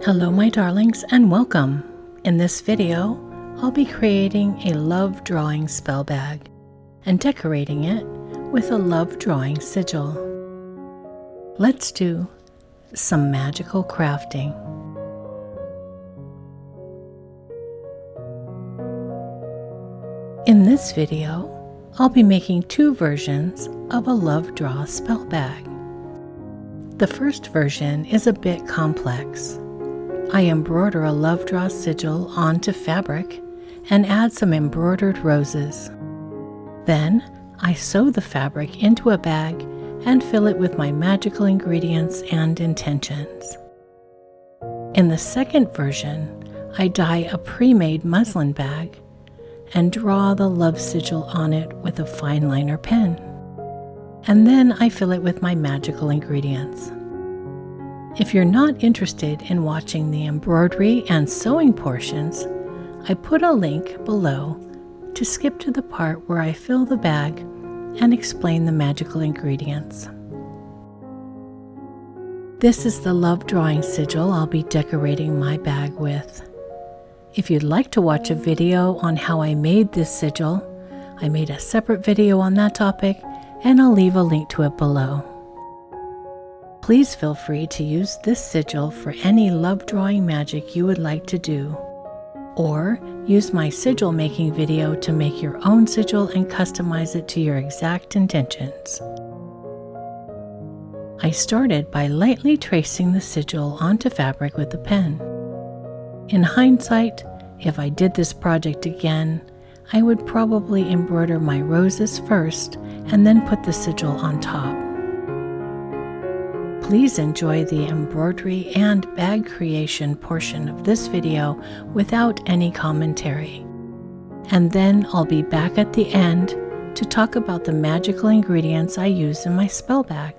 Hello my darlings and welcome. In this video, I'll be creating a love drawing spell bag and decorating it with a love drawing sigil. Let's do some magical crafting. In this video, I'll be making two versions of a love draw spell bag. The first version is a bit complex. I embroider a love draw sigil onto fabric and add some embroidered roses. Then I sew the fabric into a bag and fill it with my magical ingredients and intentions. In the second version, I dye a pre-made muslin bag and draw the love sigil on it with a fine liner pen. And then I fill it with my magical ingredients. If you're not interested in watching the embroidery and sewing portions, I put a link below to skip to the part where I fill the bag and explain the magical ingredients. This is the love drawing sigil I'll be decorating my bag with. If you'd like to watch a video on how I made this sigil, I made a separate video on that topic and I'll leave a link to it below. Please feel free to use this sigil for any love drawing magic you would like to do, or use my sigil making video to make your own sigil and customize it to your exact intentions. I started by lightly tracing the sigil onto fabric with a pen. In hindsight, if I did this project again, I would probably embroider my roses first and then put the sigil on top. Please enjoy the embroidery and bag creation portion of this video without any commentary. And then I'll be back at the end to talk about the magical ingredients I use in my spell bag.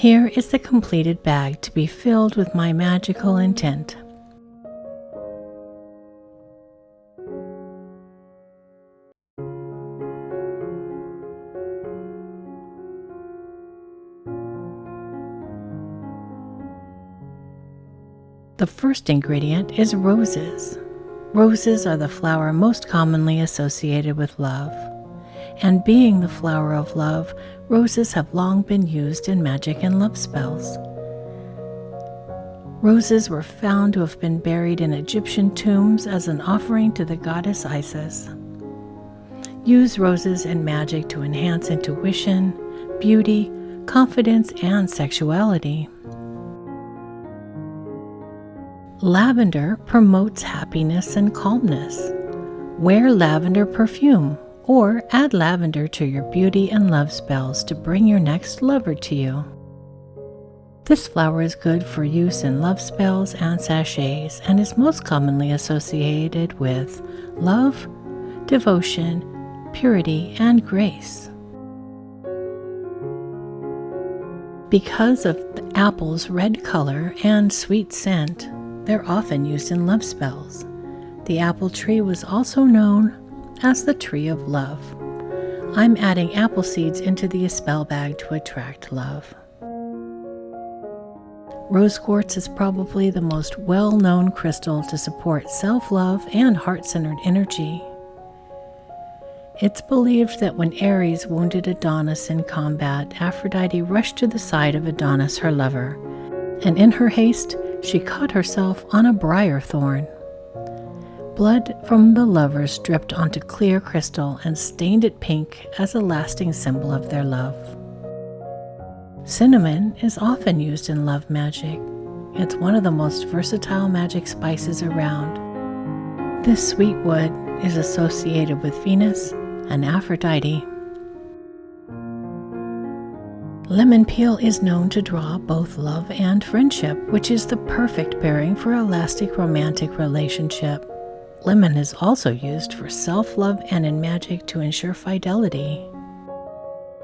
Here is the completed bag to be filled with my magical intent. The first ingredient is roses. Roses are the flower most commonly associated with love. And being the flower of love, roses have long been used in magic and love spells. Roses were found to have been buried in Egyptian tombs as an offering to the goddess Isis. Use roses in magic to enhance intuition, beauty, confidence, and sexuality. Lavender promotes happiness and calmness. Wear lavender perfume or add lavender to your beauty and love spells to bring your next lover to you. This flower is good for use in love spells and sachets and is most commonly associated with love, devotion, purity, and grace. Because of the apple's red color and sweet scent, they're often used in love spells. The apple tree was also known as the tree of love. I'm adding apple seeds into the spell bag to attract love. Rose quartz is probably the most well-known crystal to support self-love and heart-centered energy. It's believed that when Ares wounded Adonis in combat, Aphrodite rushed to the side of Adonis, her lover, and in her haste, she caught herself on a briar thorn. Blood from the lovers dripped onto clear crystal and stained it pink as a lasting symbol of their love. Cinnamon is often used in love magic. It's one of the most versatile magic spices around. This sweet wood is associated with Venus and Aphrodite. Lemon peel is known to draw both love and friendship, which is the perfect pairing for a lasting romantic relationship. Lemon is also used for self-love and in magic to ensure fidelity.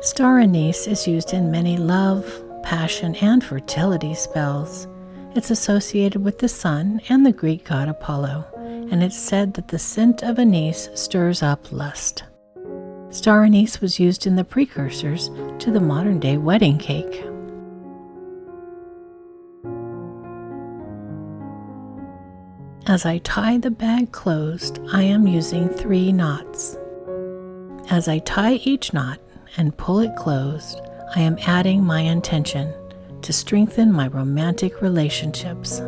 Star anise is used in many love, passion, and fertility spells. It's associated with the sun and the Greek god Apollo, and it's said that the scent of anise stirs up lust. Star anise was used in the precursors to the modern-day wedding cake. As I tie the bag closed, I am using 3 knots. As I tie each knot and pull it closed, I am adding my intention to strengthen my romantic relationships.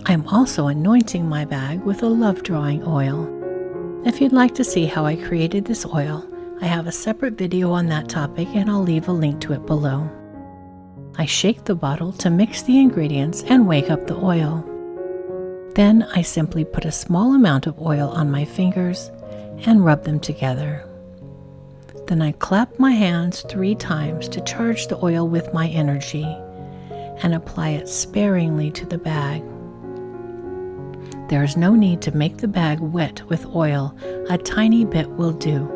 I'm also anointing my bag with a love drawing oil. If you'd like to see how I created this oil, I have a separate video on that topic and I'll leave a link to it below. I shake the bottle to mix the ingredients and wake up the oil. Then I simply put a small amount of oil on my fingers and rub them together. Then I clap my hands 3 times to charge the oil with my energy and apply it sparingly to the bag. There is no need to make the bag wet with oil. A tiny bit will do.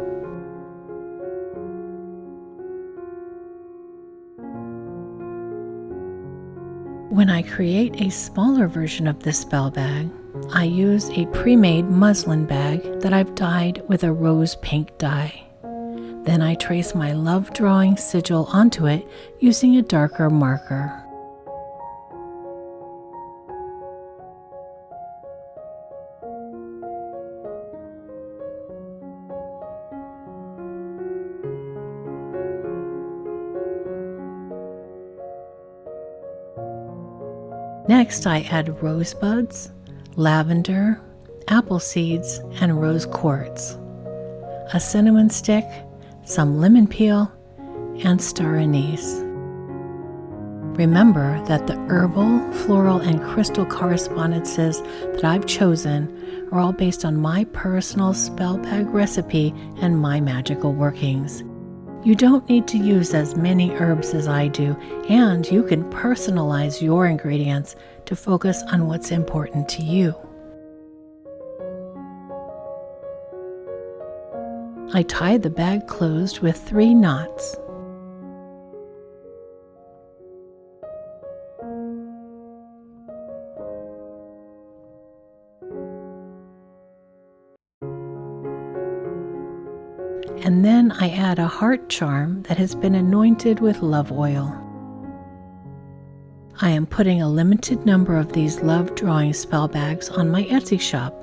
When I create a smaller version of this spell bag, I use a pre-made muslin bag that I've dyed with a rose pink dye. Then I trace my love drawing sigil onto it using a darker marker. Next, I add rosebuds, lavender, apple seeds, and rose quartz, a cinnamon stick, some lemon peel, and star anise. Remember that the herbal, floral, and crystal correspondences that I've chosen are all based on my personal spell bag recipe and my magical workings. You don't need to use as many herbs as I do, and you can personalize your ingredients to focus on what's important to you. I tie the bag closed with 3 knots. And then I add a heart charm that has been anointed with love oil. I am putting a limited number of these love drawing spell bags on my Etsy shop,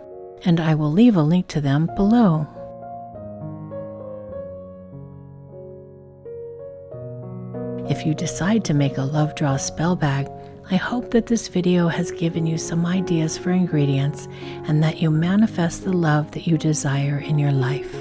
and I will leave a link to them below. If you decide to make a love draw spell bag, I hope that this video has given you some ideas for ingredients and that you manifest the love that you desire in your life.